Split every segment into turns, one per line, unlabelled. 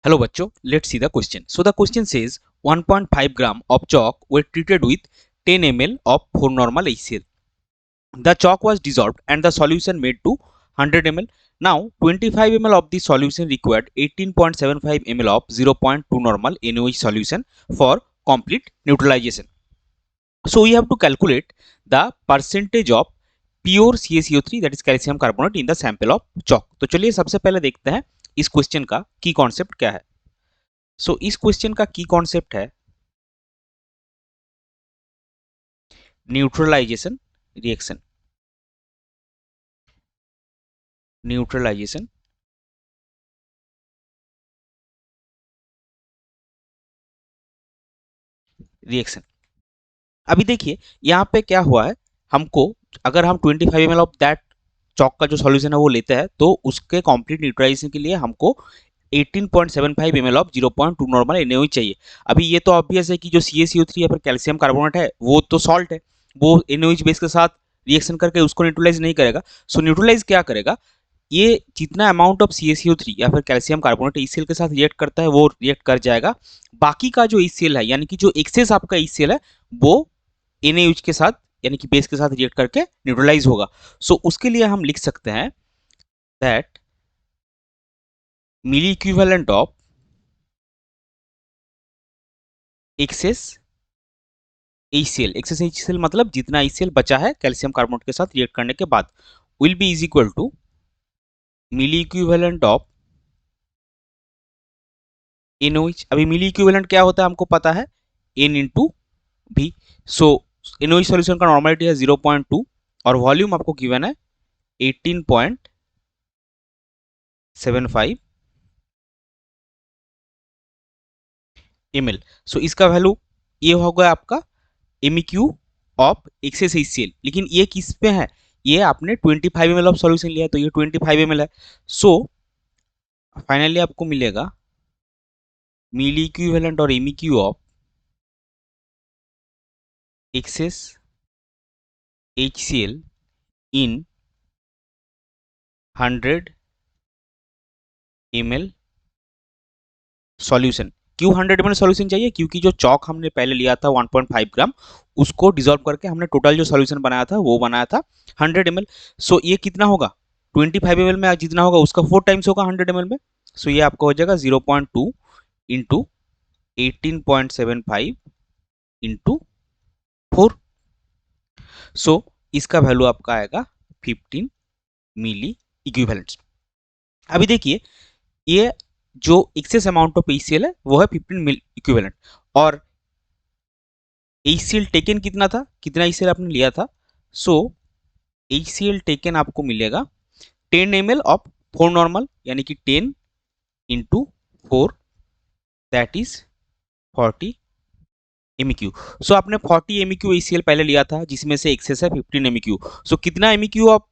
Hello bachcho, let's see the question. So the question says 1.5 gram of chalk were treated with 10 ml of 4 normal HCl. The chalk was dissolved and the solution made to 100 ml. Now 25 ml of the solution required 18.75 ml of 0.2 normal NaOH solution for complete neutralization. So we have to calculate the percentage of pure CaCO3 that is calcium carbonate in the sample of chalk. तो चलिए सबसे पहले देखते हैं इस question का की concept क्या है. सो इस क्वेश्चन का की कॉन्सेप्ट है न्यूट्रलाइजेशन रिएक्शन. Neutralisation reaction. अभी देखिए यहाँ पे क्या हुआ है, हमको अगर हम 25 ml ऑफ दैट चॉक का जो सॉल्यूशन है वो लेते हैं तो उसके कंप्लीट न्यूट्रलाइजेशन के लिए हमको 18.75 ml ऑफ 0.2 नॉर्मल NaOH चाहिए. अभी ये तो ऑब्वियस है कि जो CaCO3 या फिर कैल्शियम कार्बोनेट है वो तो सॉल्ट है, वो NaOH बेस के साथ रिएक्शन करके उसको न्यूट्रलाइज नहीं करेगा. सो न्यूट्रलाइज क्या करेगा, ये जितना अमाउंट ऑफ CaCO3 या फिर कैल्शियम कार्बोनेट HCl के साथ रिएक्ट करता है वो रिएक्ट कर जाएगा. बाकी का जो HCl है यानी कि जो एक्सेस आपका HCl है वो NaOH के साथ यानी कि बेस के साथ रिएक्ट करके न्यूट्रलाइज होगा. सो उसके लिए हम लिख सकते हैं that milli equivalent of excess HCl मतलब जितना HCl बचा है कैल्शियम कार्बोनेट के साथ रिएक्ट करने के बाद will be is equal to milli equivalent of NaOH. अभी मिली इक्विवेलेंट क्या होता है हमको पता है, N इंटू V. सो NaOH सॉल्यूशन का नॉर्मलिटी है 0.2 और वॉल्यूम आपको गिवन है 18.75 ml. सो इसका वैल्यू ये होगा आपका MEQ ऑफ एक्सेस HCl. लेकिन ये किस पे है, ये आपने 25 ml ऑफ सॉल्यूशन लिया तो ये 25 ml है. सो फाइनली आपको मिलेगा मिली इक्विवेलेंट और MEQ of excess HCl in 100 ml solution. क्यों 100 ml सॉल्यूशन चाहिए, क्योंकि जो चॉक हमने पहले लिया था 1.5 ग्राम उसको डिसॉल्व करके हमने टोटल जो सॉल्यूशन बनाया था वो बनाया था 100 ml. सो ये कितना होगा, 25 ml में जितना होगा उसका 4 टाइम्स होगा 100 ml में. सो ये आपका हो जाएगा 0.2 इंटू 18.75 इंटू 4. सो इसका वैल्यू आपका आएगा 15 मिली इक्विवेलेंट. अभी देखिए ये जो एक्सेस अमाउंट ऑफ HCl है वो है 15 मिली इक्विवेलेंट और HCl टेकन कितना था, कितना HCl आपने लिया था. सो HCl टेकन आपको मिलेगा 10 ml ऑफ 4 नॉर्मल यानी कि 10 इंटू 4 दैट इज 40 MEQ. सो आपने 40 MEQ HCl पहले लिया था जिसमें से एक्सेस है 15 MEQ. सो कितना MEQ ऑफ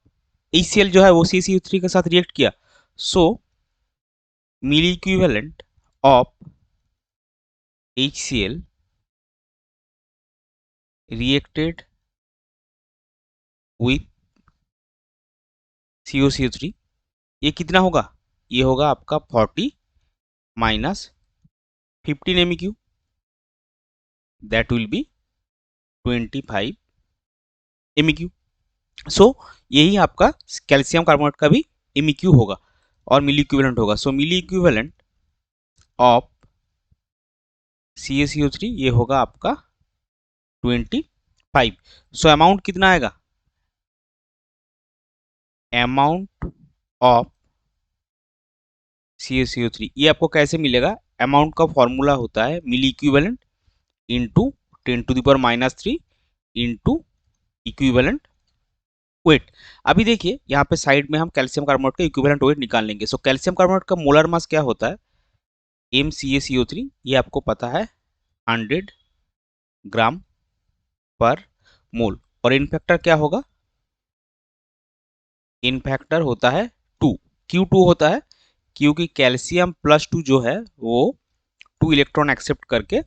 HCl जो है वो CaCO3 के साथ रिएक्ट किया. So milli equivalent of HCl reacted with CaCO3 ये कितना होगा, ये होगा आपका 40 minus 15 MEQ that will be 25 MEQ. सो यही आपका कैल्शियम कार्बोनेट का भी MEQ होगा और मिली इक्विवेलेंट होगा. सो मिली इक्विवेलेंट ऑफ CaCO3 ये होगा आपका 25. सो अमाउंट कितना आएगा, अमाउंट ऑफ CaCO3 ये आपको कैसे मिलेगा, अमाउंट का फॉर्मूला होता है milli equivalent into 10⁻³ into equivalent weight. अभी देखिए यहाँ पे साइड में हम कैल्शियम कार्बोनेट का इक्विवेलेंट वेट निकाल लेंगे. सो कैल्शियम कार्बोनेट का मोलर मास क्या होता है, MCaCO3 ये आपको पता है 100 ग्राम पर मोल और इन फैक्टर क्या होगा, इन फैक्टर होता है 2. क्यों 2 होता है, क्योंकि कैल्शियम प्लस 2 जो है वो 2 इलेक्ट्रॉन एक्सेप्ट करके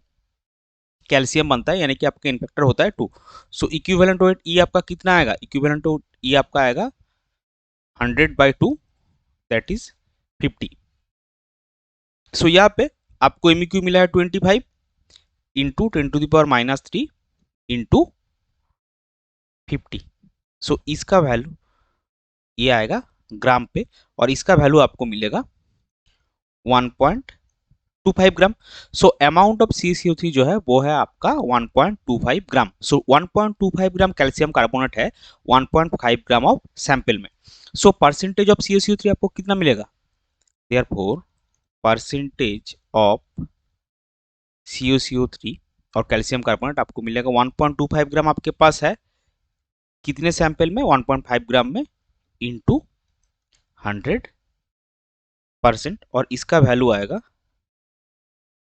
कैल्शियम बनता है यानी कि आपका इनफैक्टर होता है 2. सो इक्विवेलेंट वेट ई आपका कितना आएगा, इक्विवेलेंट वेट ई आपका आएगा 100/2 दैट इज 50. सो यहाँ पे आपको MEQ मिला है 25 इंटू 10⁻³ इंटू 50। सो इसका वैल्यू ये आएगा ग्राम पे, और इसका वैल्यू आपको मिलेगा 1.25 ग्राम। सो अमाउंट ऑफ CaCO3 जो है वो है आपका 1.25 ग्राम। सो 1.25 ग्राम कैल्शियम कार्बोनेट है 1.5 ग्राम ऑफ सैंपल में। सो परसेंटेज ऑफ CaCO3 आपको कितना मिलेगा? देयरफॉर परसेंटेज ऑफ CaCO3 और कैल्शियम कार्बोनेट आपको मिलेगा 1.25 ग्राम आपके पास है कितने सैंपल में? 1.5 ग्राम में इंटू 100%, और इसका वैल्यू आएगा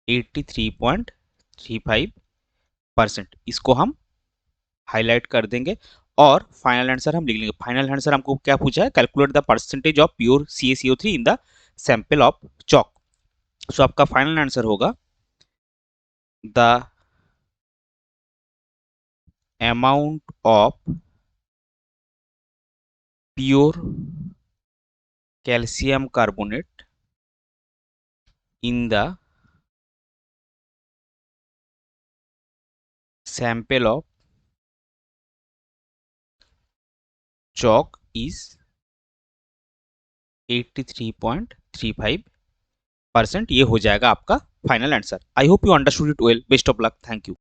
83.35%। इसको हम हाईलाइट कर देंगे और फाइनल आंसर हम लिख लेंगे। फाइनल आंसर हमको क्या पूछा है? Calculate the percentage of pure CaCO3 in the sample of chalk. So आपका फाइनल आंसर होगा the amount of pure calcium carbonate in the sample of chalk is 83.35%। ये हो जाएगा आपका final answer. I hope you understood it well. Best of luck. Thank you.